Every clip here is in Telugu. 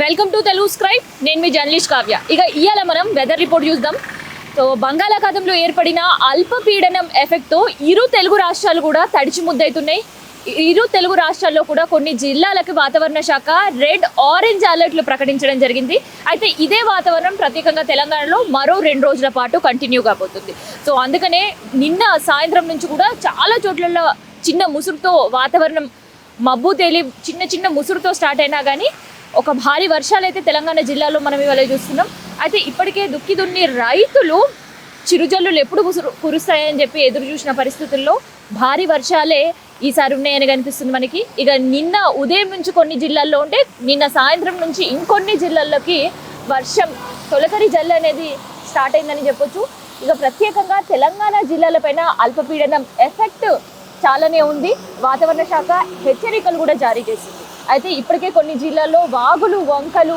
Welcome to Telugu scribe. నేను మీ జర్నలిస్ట్ కావ్య. ఇక ఇవాళ మనం వెదర్ రిపోర్ట్ చూద్దాం. సో బంగాళాఖాతంలో ఏర్పడిన అల్పపీడనం ఎఫెక్ట్తో ఇరు తెలుగు రాష్ట్రాలు కూడా తడిచి ముద్దవుతున్నాయి. ఇరు తెలుగు రాష్ట్రాల్లో కూడా కొన్ని జిల్లాలకు వాతావరణ శాఖ రెడ్ ఆరెంజ్ అలర్ట్లు ప్రకటించడం జరిగింది. అయితే ఇదే వాతావరణం ప్రత్యేకంగా తెలంగాణలో మరో 2 రోజుల పాటు కంటిన్యూ కాబోతుంది. సో అందుకనే నిన్న సాయంత్రం నుంచి కూడా చాలా చోట్లలో చిన్న ముసురుతో వాతావరణం మబ్బు తేలి చిన్న ముసురుతో స్టార్ట్ అయినా కానీ ఒక భారీ వర్షాలు అయితే తెలంగాణ జిల్లాలో మనం ఇవాళ చూస్తున్నాం. అయితే ఇప్పటికే దుక్కి దున్ని రైతులు చిరుజల్లులు ఎప్పుడు కురుస్తాయని చెప్పి ఎదురు చూసిన పరిస్థితుల్లో భారీ వర్షాలే ఈసారి ఉన్నాయని కనిపిస్తుంది మనకి. ఇక నిన్న ఉదయం నుంచి కొన్ని జిల్లాల్లో ఉంటే నిన్న సాయంత్రం నుంచి ఇంకొన్ని జిల్లాల్లోకి వర్షం తొలకరి జల్లు అనేది స్టార్ట్ అయిందని చెప్పొచ్చు. ఇక ప్రత్యేకంగా తెలంగాణ జిల్లాలపైన అల్పపీడనం ఎఫెక్ట్ చాలానే ఉంది. వాతావరణ శాఖ హెచ్చరికలు కూడా జారీ చేసింది. అయితే ఇప్పటికే కొన్ని జిల్లాల్లో వాగులు వంకలు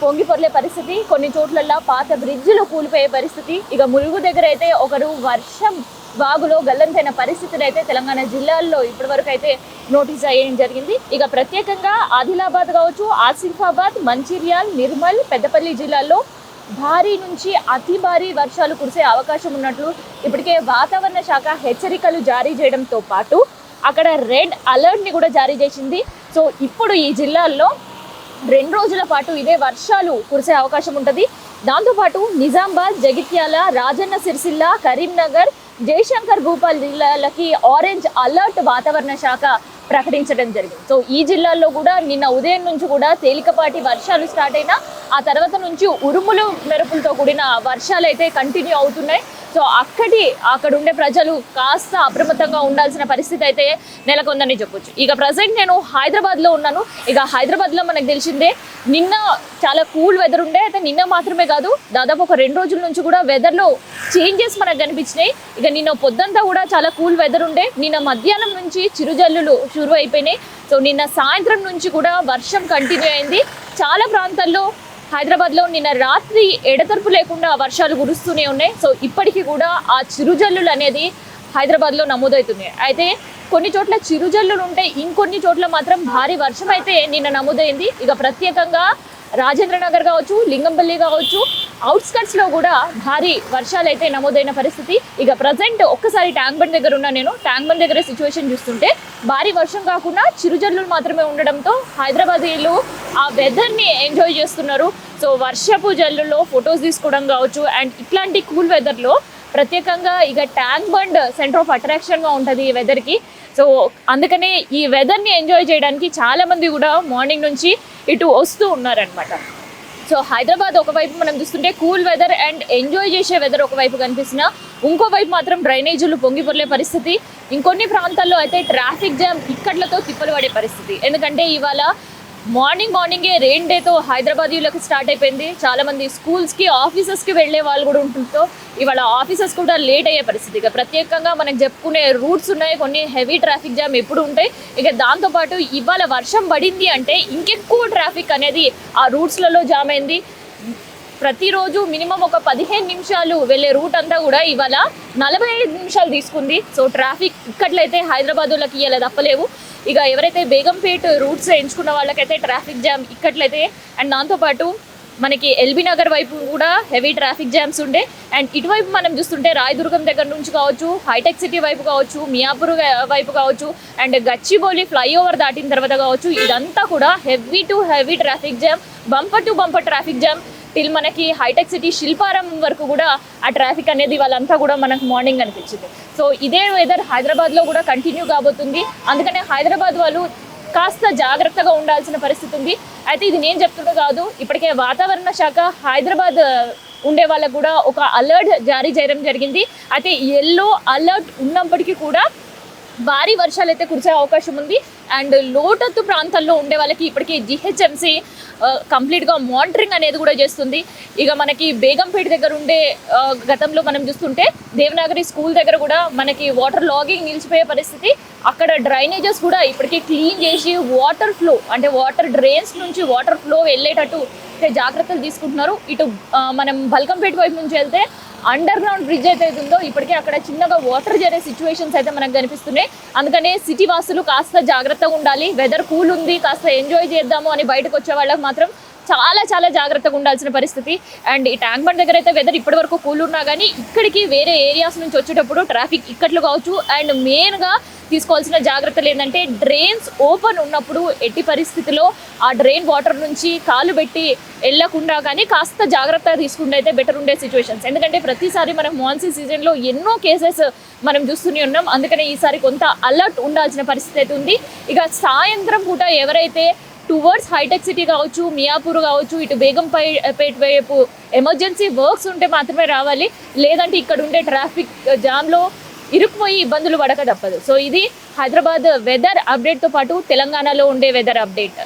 పొంగిపొర్లే పరిస్థితి, కొన్ని చోట్లల్లో పాత బ్రిడ్జిలు కూలిపోయే పరిస్థితి. ఇక ములుగు దగ్గర అయితే ఒకరు వర్షం వాగులో గల్లంతైన పరిస్థితిని అయితే తెలంగాణ జిల్లాల్లో ఇప్పటివరకు అయితే నోటీస్ అయ్యడం జరిగింది. ఇక ప్రత్యేకంగా ఆదిలాబాద్ కావచ్చు, ఆసిఫాబాద్, మంచిర్యాల్, నిర్మల్, పెద్దపల్లి జిల్లాల్లో భారీ నుంచి అతి భారీ వర్షాలు కురిసే అవకాశం ఉన్నట్లు ఇప్పటికే వాతావరణ శాఖ హెచ్చరికలు జారీ చేయడంతో పాటు అక్కడ రెడ్ అలర్ట్ని కూడా జారీ చేసింది. సో ఇప్పుడు ఈ జిల్లాల్లో 2 రోజుల పాటు ఇదే వర్షాలు కురిసే అవకాశం ఉంటుంది. దాంతోపాటు నిజామాబాద్, జగిత్యాల, రాజన్న సిరిసిల్ల, కరీంనగర్, జయశంకర్ భూపాల్ జిల్లాలకి ఆరెంజ్ అలర్ట్ వాతావరణ శాఖ ప్రకటించడం జరిగింది. సో ఈ జిల్లాల్లో కూడా నిన్న ఉదయం నుంచి కూడా తేలికపాటి వర్షాలు స్టార్ట్ అయినా ఆ తర్వాత నుంచి ఉరుములు మెరుపులతో కూడిన వర్షాలు అయితే కంటిన్యూ అవుతున్నాయి. సో అక్కడ ఉండే ప్రజలు కాస్త అప్రమత్తంగా ఉండాల్సిన పరిస్థితి అయితే నెలకొందని చెప్పొచ్చు. ఇక ప్రజెంట్ నేను హైదరాబాద్లో ఉన్నాను. ఇక హైదరాబాద్లో మనకు తెలిసిందే నిన్న చాలా కూల్ వెదర్ ఉండే. అయితే నిన్న మాత్రమే కాదు, దాదాపు ఒక 2 రోజుల నుంచి కూడా వెదర్లో చేంజెస్ మనకు కనిపించినాయి. ఇక నిన్న పొద్దంతా కూడా చాలా కూల్ వెదర్ ఉండే. నిన్న మధ్యాహ్నం నుంచి చిరుజల్లులు షురు అయిపోయినాయి. సో నిన్న సాయంత్రం నుంచి కూడా వర్షం కంటిన్యూ అయింది. చాలా ప్రాంతాల్లో హైదరాబాద్లో నిన్న రాత్రి ఎడతెరపు లేకుండా వర్షాలు కురుస్తూనే ఉన్నాయి. సో ఇప్పటికీ కూడా ఆ చిరుజల్లులు అనేది హైదరాబాద్లో నమోదవుతున్నాయి. అయితే కొన్ని చోట్ల చిరుజల్లులు ఉంటే ఇంకొన్ని చోట్ల మాత్రం భారీ వర్షం అయితే నిన్న నమోదైంది. ఇక ప్రత్యేకంగా రాజేంద్రనగర్ కావచ్చు, లింగంపల్లి కావచ్చు, అవుట్స్కట్స్లో కూడా భారీ వర్షాలు అయితే నమోదైన పరిస్థితి. ఇక ప్రజెంట్ ఒక్కసారి ట్యాంక్ బండ్ దగ్గర ఉన్నా. నేను ట్యాంక్ బండ్ దగ్గర సిచ్యువేషన్ చూస్తుంటే భారీ వర్షం కాకుండా చిరుజల్లులు మాత్రమే ఉండడంతో హైదరాబాదీలు ఆ వెదర్ని ఎంజాయ్ చేస్తున్నారు. సో వర్షపు జల్లులో ఫొటోస్ తీసుకోవడం కావచ్చు అండ్ ఇట్లాంటి కూల్ వెదర్లో ప్రత్యేకంగా ఇక ట్యాంక్ బండ్ సెంటర్ ఆఫ్ అట్రాక్షన్గా ఉంటుంది ఈ వెదర్కి. సో అందుకనే ఈ వెదర్ని ఎంజాయ్ చేయడానికి చాలామంది కూడా మార్నింగ్ నుంచి ఇటు వస్తూ ఉన్నారనమాట. సో హైదరాబాద్ ఒకవైపు మనం చూస్తుంటే కూల్ వెదర్ అండ్ ఎంజాయ్ చేసే వెదర్ ఒకవైపు కనిపిస్తున్నా, ఇంకోవైపు మాత్రం డ్రైనేజీలు పొంగిపొర్లే పరిస్థితి. ఇంకొన్ని ప్రాంతాల్లో అయితే ట్రాఫిక్ జామ్ ఇక్కట్లతో తిప్పలు పడే పరిస్థితి. ఎందుకంటే ఇవాళ మార్నింగే రెయిన్ డేతో హైదరాబాదీలకు స్టార్ట్ అయిపోయింది. చాలామంది స్కూల్స్కి, ఆఫీసెస్కి వెళ్ళే వాళ్ళు కూడా ఉంటుందో ఇవాళ ఆఫీసెస్ కూడా లేట్ అయ్యే పరిస్థితి. ఇక ప్రత్యేకంగా మనకు చెప్పుకునే రూట్స్ ఉన్నాయి, కొన్ని హెవీ ట్రాఫిక్ జామ్ ఎప్పుడు ఉంటాయి. ఇక దాంతోపాటు ఇవాళ వర్షం పడింది అంటే ఇంకెక్కువ ట్రాఫిక్ అనేది ఆ రూట్స్లలో జామ్ అయింది. ప్రతిరోజు మినిమం ఒక 15 నిమిషాలు వెళ్ళే రూట్ అంతా కూడా ఇవాళ 45 నిమిషాలు తీసుకుంది. సో ట్రాఫిక్ ఇక్కట్లయితే హైదరాబాదులకి ఇవాళ తప్పలేవు. ఇక ఎవరైతే బేగంపేట్ రూట్స్ ఎంచుకున్న వాళ్ళకైతే ట్రాఫిక్ జామ్ ఇక్కట్లయితే అండ్ దాంతోపాటు మనకి ఎల్బీ నగర్ వైపు కూడా హెవీ ట్రాఫిక్ జామ్స్ ఉండే. అండ్ ఇటువైపు మనం చూస్తుంటే రాయదుర్గం దగ్గర నుంచి కావచ్చు, హైటెక్ సిటీ వైపు కావచ్చు, మియాపూర్ వైపు కావచ్చు అండ్ గచ్చిబౌలి ఫ్లైఓవర్ దాటిన తర్వాత కావచ్చు, ఇదంతా కూడా heavy to heavy traffic jam, bumper to bumper traffic jam till మనకి హైటెక్ సిటీ శిల్పారం వరకు కూడా ఆ ట్రాఫిక్ అనేది వాళ్ళంతా కూడా మనకు మార్నింగ్ అనిపించింది. సో ఇదే వెదర్ హైదరాబాద్లో కూడా కంటిన్యూ కాబోతుంది. అందుకనే హైదరాబాద్ వాళ్ళు కాస్త జాగ్రత్తగా ఉండాల్సిన పరిస్థితి ఉంది. అయితే ఇది నేను చెప్తున్నా కాదు, ఇప్పటికే వాతావరణ శాఖ హైదరాబాద్ ఉండే వాళ్ళకు కూడా ఒక అలర్ట్ జారీ చేయడం జరిగింది. అయితే ఎల్లో అలర్ట్ ఉన్నప్పటికీ కూడా భారీ వర్షాలు అయితే కురిసే అవకాశం ఉంది. అండ్ లోతట్టు ప్రాంతాల్లో ఉండే వాళ్ళకి ఇప్పటికీ జిహెచ్ఎంసీ కంప్లీట్గా మానిటరింగ్ అనేది కూడా చేస్తుంది. ఇక మనకి బేగంపేట దగ్గర ఉండే గతంలో మనం చూస్తుంటే దేవనాగరి స్కూల్ దగ్గర కూడా మనకి వాటర్ లాగింగ్ నిలిచిపోయే పరిస్థితి. అక్కడ డ్రైనేజెస్ కూడా ఇప్పటికీ క్లీన్ చేసి వాటర్ ఫ్లో అంటే వాటర్ డ్రైన్స్ నుంచి వాటర్ ఫ్లో వెళ్ళేటట్టు జాగ్రత్తలు తీసుకుంటున్నారు. ఇటు మనం బల్కంపేట వైపు నుంచి వెళ్తే అండర్ గ్రౌండ్ బ్రిడ్జ్ అయితే ఉందో ఇప్పటికే అక్కడ చిన్నగా వాటర్ చేరే సిచ్యువేషన్స్ అయితే మనకు కనిపిస్తున్నాయి. అందుకనే సిటీ వాసులు కాస్త జాగ్రత్తగా ఉండాలి. వెదర్ కూల్ ఉంది, కాస్త ఎంజాయ్ చేద్దాము అని బయటకు వచ్చే వాళ్ళకి మాత్రం చాలా చాలా జాగ్రత్తగా ఉండాల్సిన పరిస్థితి. అండ్ ఈ ట్యాంక్ బండ్ దగ్గర అయితే వెదర్ ఇప్పటి వరకు కూల్ ఉన్నా కానీ ఇక్కడికి వేరే ఏరియాస్ నుంచి వచ్చేటప్పుడు ట్రాఫిక్ ఇక్కట్లు కావచ్చు. అండ్ మెయిన్గా తీసుకోవాల్సిన జాగ్రత్తలు ఏంటంటే డ్రైన్స్ ఓపెన్ ఉన్నప్పుడు ఎట్టి పరిస్థితిలో ఆ డ్రైన్ వాటర్ నుంచి కాలు పెట్టి వెళ్ళకుండా కానీ కాస్త జాగ్రత్తగా తీసుకుంటే అయితే బెటర్ ఉండే సిచ్యువేషన్స్. ఎందుకంటే ప్రతిసారి మనం మాన్సూన్ సీజన్లో ఎన్నో కేసెస్ మనం చూస్తూనే ఉన్నాం. అందుకనే ఈసారి కొంత అలర్ట్ ఉండాల్సిన పరిస్థితి అయితే ఉంది. ఇక సాయంత్రం పూట ఎవరైతే టువర్డ్స్ హైటెక్ సిటీ కావచ్చు, మియాపూర్ కావచ్చు, ఇటు బేగంపేట వైపు ఎమర్జెన్సీ వర్క్స్ ఉంటే మాత్రమే రావాలి. లేదంటే ఇక్కడ ఉండే ట్రాఫిక్ జామ్లో ఇరుక్కుపోయి ఇబ్బందులు పడక తప్పదు. సో ఇది హైదరాబాద్ వెదర్ అప్డేట్తో పాటు తెలంగాణలో ఉండే వెదర్ అప్డేట్.